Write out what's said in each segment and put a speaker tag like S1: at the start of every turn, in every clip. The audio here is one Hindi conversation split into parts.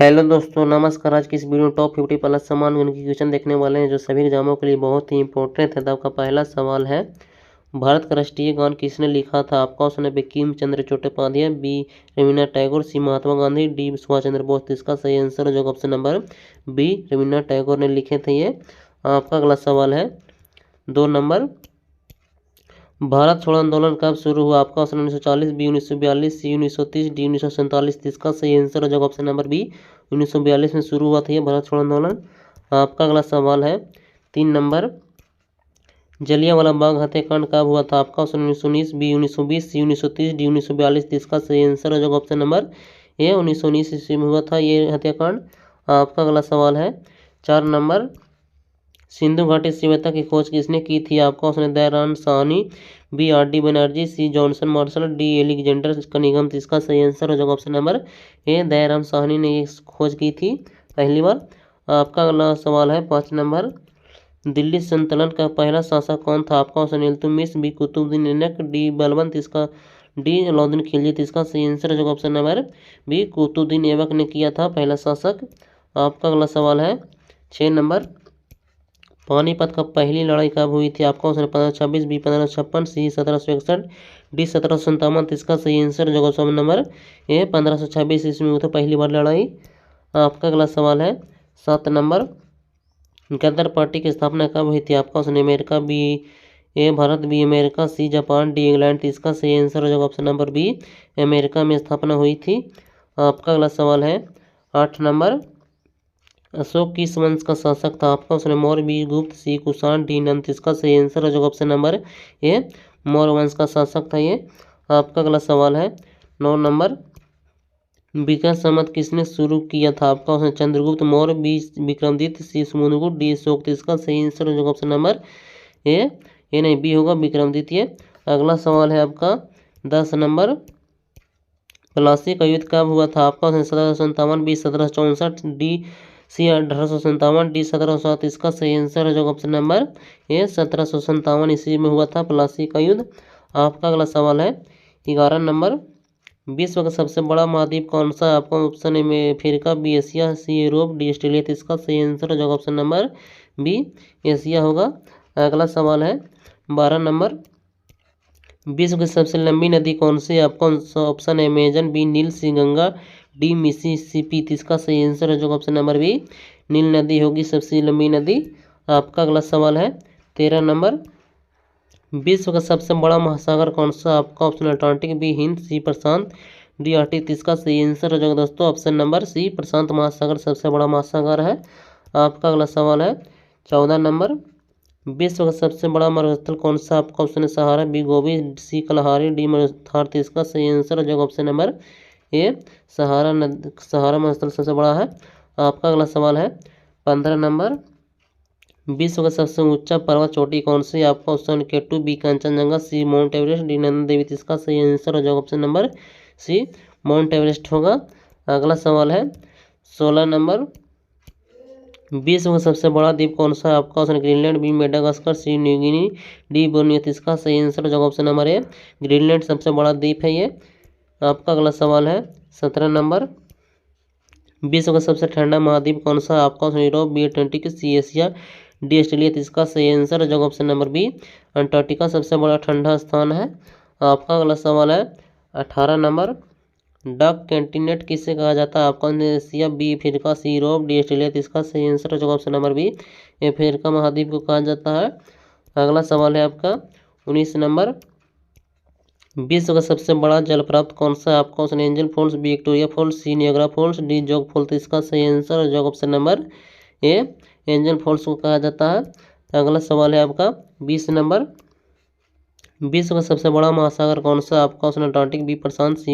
S1: हेलो दोस्तों, नमस्कार। आज की इस वीडियो में टॉप 50 प्लस समान गुण की क्वेश्चन देखने वाले हैं जो सभी एग्जामों के लिए बहुत ही इंपॉर्टेंट है। तो आपका पहला सवाल है, भारत का राष्ट्रीय गान किसने लिखा था? आपका ऑप्शन है Bankim Chandra Chattopadhyay, B Rabindranath Tagore, C Mahatma Gandhi, D Subhash Chandra Bose. तो इसका सही आंसर है जो option number B Rabindranath Tagore ने लिखे थे ये। आपका अगला सवाल है 2 नंबर, भारत छोड़ो आंदोलन कब शुरू हुआ? आपका ऑप्शन 1940, बी 1942, सी 1930, डी 1947। इसका सही आंसर है जो ऑप्शन नंबर बी 1942 में शुरू हुआ था ये भारत छोड़ो आंदोलन। आपका अगला सवाल है 3 नंबर, जलियांवाला बाग हत्याकांड कब हुआ था? आपका ऑप्शन 1919, बी 1920, सी 1930, डी 1942। इसका सही आंसर है जो ऑप्शन नंबर ए 1919 ईस्वी में हुआ था ये हत्याकांड। आपका अगला सवाल है 4 नंबर, सिंधु घाटी सभ्यता की खोज किसने की थी? आपका ऑप्शन है Dayaram Sahni, B R D Banerjee, C Johnson Marshall, D Alexander Cunningham. तो इसका सही आंसर हो जाएगा option number A Dayaram Sahni ने ये खोज की थी पहली बार। आपका अगला सवाल है 5 नंबर, दिल्ली सल्तनत का पहला शासक कौन था? आपका option Iltutmish, B Qutubuddin Aibak, D Balban, इसका डी अलाउद्दीन खिलजी। तो इसका सही आंसर है option number B Qutubuddin Aibak ने किया था पहला शासक। आपका अगला सवाल है 6 नंबर, पानीपत का पहली लड़ाई कब हुई थी? आपका ऑप्शन 1526, बी 1556, सी 1761, डी 1757। इसका सही आंसर जो ऑप्शन नंबर ए 1526 ईस्वी में हुई थी पहली बार लड़ाई। आपका अगला सवाल है 7 नंबर, गदर पार्टी की स्थापना कब हुई थी? आपका option America, B A Bharat, B America, C Japan, D England. इसका सही आंसर हो ऑप्शन नंबर बी अमेरिका में स्थापना हुई थी। आपका अगला सवाल है 8 नंबर, अशोक किस वंश का शासक था? आपका ऑप्शन मौर्य, बी गुप्त, सी कुषाण, डी नंद। इसका सही आंसर है जो ऑप्शन नंबर ए मौर्य वंश का शासक था ये। आपका अगला सवाल है 9 नंबर, विक्रम संवत किसने शुरू किया था? आपका ऑप्शन चंद्रगुप्त मौर्य, बी विक्रमादित्य, सी समुद्रगुप्त, डी अशोक। इसका सही आंसर है जो ऑप्शन नंबर ए नहीं बी होगा विक्रमादित्य। अगला सवाल है आपका 10 नंबर, प्लासी का युद्ध कब हुआ था? आपका 1757, बी 1764, डी सी 1857, डी 1707। इसका सही आंसर है जो ऑप्शन नंबर ए 1757 ईस्वी में हुआ था प्लासी का युद्ध। आपका अगला सवाल है 11 नंबर, विश्व का सबसे बड़ा महाद्वीप कौन सा है? आपका ऑप्शन ए में अफ्रीका, बी एशिया, सी यूरोप, डी ऑस्ट्रेलिया। तो इसका सही आंसर है जो ऑप्शन नंबर बी एशिया होगा। अगला सवाल है 12 नंबर, विश्व की सबसे लंबी नदी कौन सी है? आपका ऑप्शन है अमेजन, बी नील, सी गंगा, डी मिसिसिपी। इसका सही आंसर है जो ऑप्शन नंबर बी नील नदी होगी सबसे लंबी नदी। आपका अगला सवाल है 13 नंबर, विश्व का सबसे बड़ा महासागर कौन सा? आपका ऑप्शन अटलांटिक, बी हिंद, सी प्रशांत, डी आर्टिक। इसका सही आंसर है जो दोस्तों ऑप्शन नंबर सी प्रशांत महासागर सबसे बड़ा महासागर है। आपका अगला सवाल है 14 नंबर, विश्व का सबसे बड़ा मरुस्थल कौन सा? आपका ऑप्शन है सहारा, बी गोबी, सी कलहारी, डी मरुस्थल। तो इसका सही आंसर है जो ऑप्शन नंबर ए सहारा मरुस्थल सबसे बड़ा है। आपका अगला सवाल है 15 नंबर, विश्व का सबसे ऊंचा पर्वत चोटी कौन सी? आपका option K two, B Kanchenjunga, C Mount Everest, D Nanda Devi. इसका सही आंसर है जो option number C Mount Everest होगा। अगला सवाल है 16 नंबर, विश्व का सबसे बड़ा द्वीप कौन सा है? आपका ऑप्शन ग्रीनलैंड, बी मेडागास्कर, सी न्यूगिनी, डी बोर्नियो। इसका सही आंसर जो ऑप्शन नंबर है ग्रीनलैंड सबसे बड़ा द्वीप है ये। आपका अगला सवाल है 17 नंबर, विश्व का सबसे ठंडा महाद्वीप कौन सा है? आपका option Europe, B Atlantic, C Asia, D Australia. इसका सही आंसर जो ऑप्शन नंबर बी अंटार्कटिका सबसे बड़ा ठंडा स्थान है। आपका अगला सवाल है 18 नंबर, डाक कॉन्टिनेंट किसे कहा जाता है? आपका एशिया, बी अफ्रीका, सी यूरोप, डी ऑस्ट्रेलिया। इसका सही आंसर जो ऑप्शन नंबर बी अफ्रीका महाद्वीप को कहा जाता है। अगला सवाल है आपका 19 नंबर, विश्व का सबसे बड़ा जलप्रपात कौन सा है? आपका option Angel Falls, B Victoria Falls, C Niagara Falls, D Jog Falls. तो इसका सही आंसर जो option number A Angel Falls को कहा जाता है। अगला सवाल है आपका 20 नंबर, विश्व का सबसे बड़ा महासागर कौन सा? आपका ऑप्शन अटलांटिक, बी प्रशांत, सी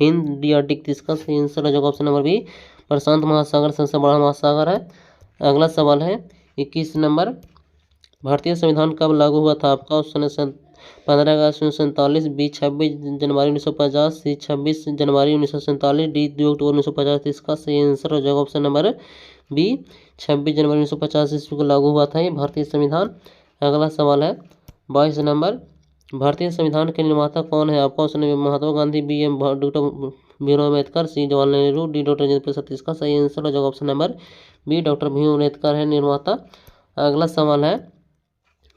S1: हिंद, डी आर्टिक। इसका सही आंसर है जो ऑप्शन नंबर बी प्रशांत महासागर सबसे बड़ा महासागर है। अगला सवाल है 21 नंबर, भारतीय संविधान कब लागू हुआ था? आपका ऑप्शन है 15 अगस्त 1947, बी 26 जनवरी 1950, सी 26 जनवरी 1947, डी 2 अक्टूबर 1950। इसका सही आंसर है जो ऑप्शन नंबर बी 26 जनवरी 1950 ईस्वी को लागू हुआ था ये भारतीय संविधान। अगला सवाल है 22 नंबर, भारतीय संविधान के निर्माता कौन है? आपका ऑप्शन है Mahatma Gandhi, B doctor Bhimrao Ambedkar, C Jawaharlal Nehru, D doctor Rajendra Prasad. इसका सही आंसर हो जाएगा option number B, doctor Bhim Ambedkar है निर्माता। अगला सवाल है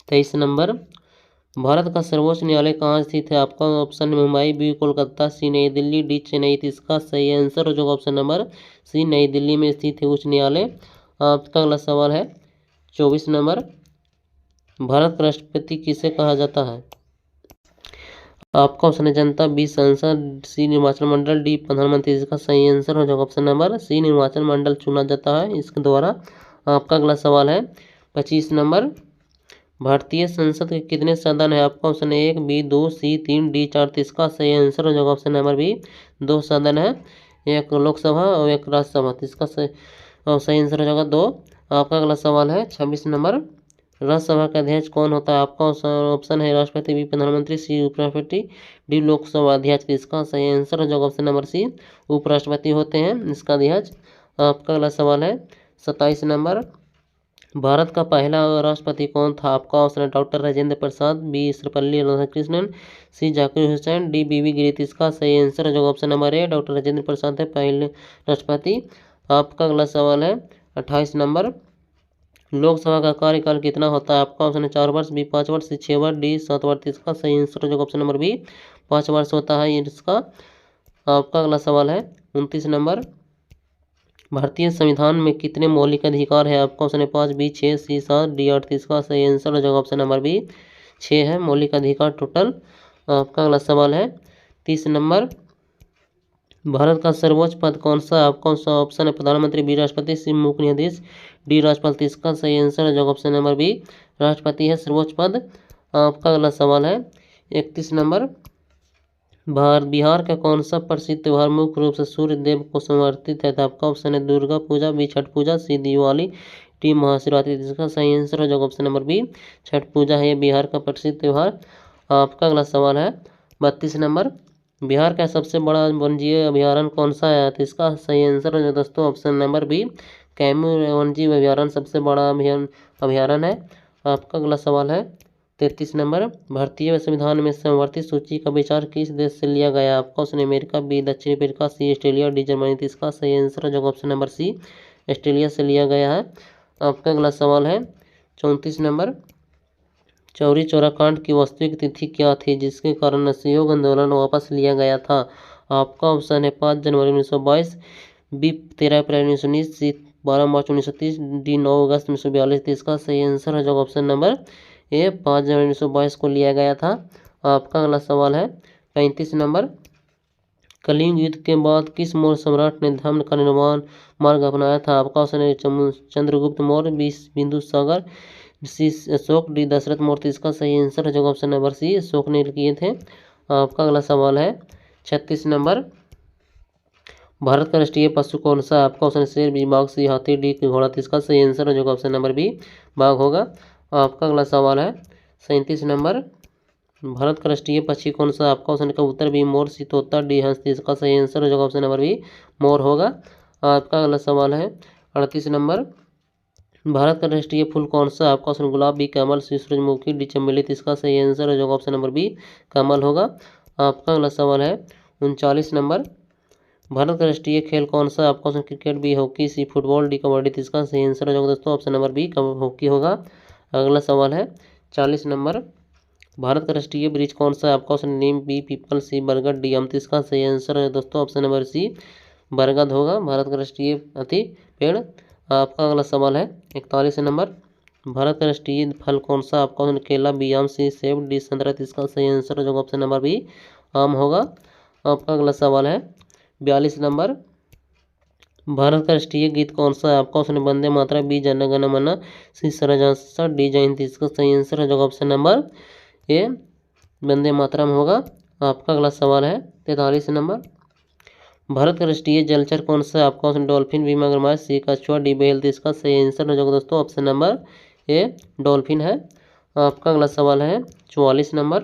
S1: 23 नंबर, भारत का सर्वोच्च न्यायालय कहाँ स्थित है? आपका ऑप्शन मुंबई, बी कोलकाता, सी नई दिल्ली, डी चेन्नई। इसका सही आंसर हो जाएगा ऑप्शन नंबर सी, नई दिल्ली में स्थित है उच्च न्यायालय। आपका अगला सवाल है 24 नंबर, भारत का राष्ट्रपति किसे कहा जाता है? आपका ऑप्शन है जनता, बी संसद, सी निर्वाचन मंडल, डी प्रधानमंत्री। इसका सही आंसर हो जाएगा ऑप्शन नंबर सी, निर्वाचन मंडल चुना जाता है इसके द्वारा। आपका अगला सवाल है 25 नंबर, भारतीय संसद के कितने सदन है? आपका ऑप्शन है 1, बी 2, सी 3, डी 4। इसका सही आंसर हो जाएगा ऑप्शन नंबर बी, 2 सदन है, एक लोकसभा और एक राज्यसभा। इसका सही आंसर हो जाएगा 2। आपका अगला सवाल है 26 नंबर, राज्यसभा का अध्यक्ष कौन होता है? आपका ऑप्शन है राष्ट्रपति, बी प्रधानमंत्री, सी उपराष्ट्रपति, डी लोकसभा अध्यक्ष। इसका सही आंसर हो जाएगा ऑप्शन नंबर सी, उपराष्ट्रपति होते हैं इसका अध्यक्ष। आपका अगला सवाल है 27 नंबर, भारत का पहला राष्ट्रपति कौन था? आपका ऑप्शन है doctor Rajendra Prasad, B Sarvepalli Radhakrishnan, C Zakir Hussain, D B Giri. इसका सही आंसर हो जाएगा option number A, doctor Rajendra Prasad है पहले राष्ट्रपति। आपका अगला सवाल है 28 नंबर, लोकसभा का कार्यकाल कितना होता है? आपका ऑप्शन है 4 वर्ष, बी 5 वर्ष, सी 6 वर्ष, डी 7 वर्ष। इसका सही आंसर हो जाएगा ऑप्शन नंबर बी, 5 वर्ष होता है इसका। आपका अगला सवाल है 29 नंबर, भारतीय संविधान में कितने मौलिक अधिकार है? आपका ऑप्शन है 5, बी 6, सी 7, डी 8। इसका सही आंसर हो जाएगा ऑप्शन नंबर बी, 6 है मौलिक अधिकार टोटल। आपका अगला सवाल है 30 नंबर, भारत का सर्वोच्च पद कौन सा है? आपका ऑप्शन है प्रधानमंत्री, बी राष्ट्रपति, सी मुख्य न्यायाधीश, डी राज्यपाल। इसका सही आंसर हो जाएगा ऑप्शन नंबर बी, राष्ट्रपति है सर्वोच्च पद। आपका अगला सवाल है 31 नंबर, बिहार का कौन सा प्रसिद्ध त्योहार मुख्य रूप से सूर्य देव को समर्पित है? आपका ऑप्शन है दुर्गा पूजा, बी छठ पूजा, सी दिवाली, डी महाशिवरात्रि। इसका सही आंसर हो जाएगा ऑप्शन नंबर बी, छठ पूजा है बिहार का प्रसिद्ध त्योहार। आपका अगला सवाल है 32 नंबर, बिहार का सबसे बड़ा वन्यजीव अभयारण्य कौन सा है? तो इसका सही आंसर हो जाएगा दोस्तों ऑप्शन नंबर बी, कैमूर वन्यजीव अभयारण्य सबसे बड़ा अभयारण्य है। आपका अगला सवाल है 33 नंबर, भारतीय संविधान में समवर्ती सूची का विचार किस देश से लिया गया? आपका ऑप्शन अमेरिका, बी दक्षिण अफ्रीका, सी ऑस्ट्रेलिया, डी जर्मनी। इसका सही आंसर हो जाएगा ऑप्शन नंबर सी, ऑस्ट्रेलिया से लिया गया है। आपका अगला सवाल है 34 नंबर, चौरी चौरा कांड की वास्तविक तिथि क्या थी जिसके कारण असहयोग आंदोलन वापस लिया गया था? आपका ऑप्शन है 5 जनवरी 1922, बी 13 अप्रैल 1919, सी 12 मार्च 1930, डी 9 अगस्त 1942। इसका सही आंसर हो जाएगा ऑप्शन नंबर ए, 5 जनवरी 1922 को लिया गया था। आपका अगला सवाल है 35 नंबर, कलिंग युद्ध के बाद किस मौर्य सम्राट ने धर्म का निर्माण मार्ग अपनाया था? आपका ऑप्शन है चंद्रगुप्त मौर्य, बी बिंदुसागर, सी अशोक, डी दशरथ मौर्य। इसका सही आंसर हो जाएगा ऑप्शन नंबर सी, अशोक ने किए थे। आपका अगला सवाल है 36 नंबर, भारत का राष्ट्रीय पशु कौन सा है? आपका ऑप्शन शेर, बी बाघ, सी हाथी, डी घोड़ा। इसका सही आंसर हो जाएगा ऑप्शन नंबर बी, बाघ होगा। आपका अगला सवाल है 37 नंबर, भारत का राष्ट्रीय पक्षी कौन सा? आपका ऑप्शन कबूतर, बी मोर, सी तोता, डी हंस। इसका सही आंसर हो जाएगा ऑप्शन नंबर बी, मोर होगा। आपका अगला सवाल है 38 नंबर, भारत का राष्ट्रीय फूल कौन सा? आपका ऑप्शन गुलाब, बी कमल, सी सूरजमुखी, डी चमेली। इसका सही आंसर हो जाएगा ऑप्शन नंबर बी, कमल होगा। आपका अगला सवाल है 39 नंबर, भारत का राष्ट्रीय खेल कौन सा? आपका option cricket, B hockey, C football, D kabaddi. इसका सही आंसर हो जाएगा दोस्तों ऑप्शन नंबर बी, हॉकी होगा। अगला सवाल है 40 नंबर, भारत का राष्ट्रीय वृक्ष कौन सा है? आपका ऑप्शन नीम, बी पीपल, सी बरगद, डी अमृत। इसका सही आंसर है दोस्तों ऑप्शन नंबर सी, बरगद होगा, भारत का राष्ट्रीय पेड़। आपका अगला सवाल है 41 नंबर, भारत का राष्ट्रीय फल कौन सा? आपका ऑप्शन केला, बी आम, सी सेब, डी संतरा। इसका सही आंसर हो जाएगा ऑप्शन नंबर बी, आम होगा। आपका अगला सवाल है 42 नंबर, भारत का राष्ट्रीय गीत कौन सा है? आपका ऑप्शन वंदे मातरम, बी जन गण मन, सी स्वराज्य, डी जय हिंद। इसका सही आंसर हो जाएगा ऑप्शन नंबर ए, वंदे मातरम होगा। आपका अगला सवाल है 43 नंबर, भारत का राष्ट्रीय जलचर कौन सा है? आपका ऑप्शन डॉल्फिन, बी मगरमच्छ, सी कछुआ, डी व्हेल। इसका सही आंसर हो जाएगा दोस्तों ऑप्शन नंबर ए, डॉल्फिन है। आपका अगला सवाल है 44 नंबर,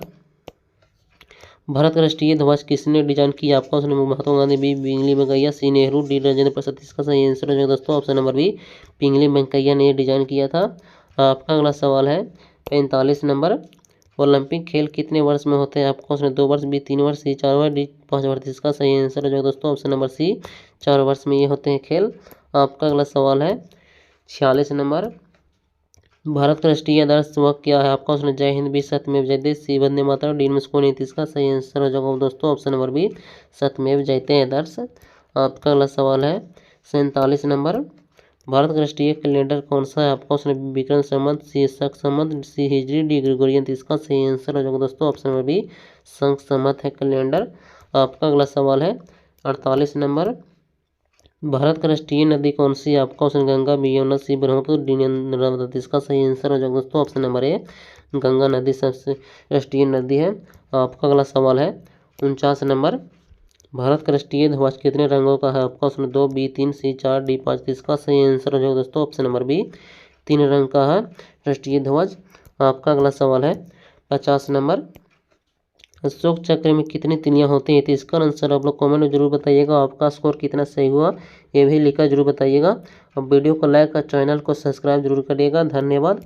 S1: भारत का राष्ट्रीय ध्वज किसने डिजाइन किया? आपका ऑप्शन महात्मा गांधी, बी पिंगली वेंकैया, सी नेहरू, डी राजेंद्र प्रसाद। इसका सही आंसर हो जाएगा दोस्तों ऑप्शन नंबर बी, पिंगली वेंकैया ने डिजाइन किया था। आपका अगला सवाल है 45 नंबर, ओलंपिक खेल कितने वर्ष में होते हैं? आपका ऑप्शन 2 वर्ष, बी 3 वर्ष, सी 4 वर्ष, डी 5 वर्ष। इसका सही आंसर हो जाएगा दोस्तों ऑप्शन नंबर सी 4 वर्ष में ये होते हैं खेल। आपका अगला सवाल है 46 नंबर, भारत का राष्ट्रीय आदर्श वाक्य क्या है? आपका ऑप्शन जय हिंद, बी सत्यमेव जयते, सी वंदे मातरम, डी नमस्कार नीति। इसका सही आंसर हो जाएगा दोस्तों ऑप्शन नंबर बी सत्यमेव जयते आदर्श। आपका अगला सवाल है 47 नंबर, भारत का राष्ट्रीय कैलेंडर कौन सा है? आपका ऑप्शन विक्रम संवत, सी शक संवत, सी हिजरी, डी ग्रेगोरियन। इसका सही आंसर हो जाएगा दोस्तों ऑप्शन नंबर बी शक संवत है कैलेंडर। आपका अगला सवाल है 48 नंबर, भारत का राष्ट्रीय नदी कौन सी है? आपका ऑप्शन गंगा, बी यमुना, सी ब्रह्मपुत्र, डी नर्मदा। इसका सही आंसर हो जाएगा दोस्तों ऑप्शन नंबर ए गंगा नदी सबसे राष्ट्रीय नदी है। आपका अगला सवाल है 49 नंबर, भारत का राष्ट्रीय ध्वज कितने रंगों का है? आपका ऑप्शन 2, बी 3, सी 4, डी 5। इसका सही आंसर हो जाएगा दोस्तों ऑप्शन नंबर बी 3 रंग का है राष्ट्रीय ध्वज। आपका अगला सवाल है 50 नंबर, अशोक चक्र में कितनी तिलियां होती हैं? तो इसका आंसर आप लोग कमेंट में जरूर बताइएगा। आपका स्कोर कितना सही हुआ ये भी लिखकर जरूर बताइएगा। अब वीडियो को लाइक और चैनल को सब्सक्राइब जरूर करिएगा। धन्यवाद।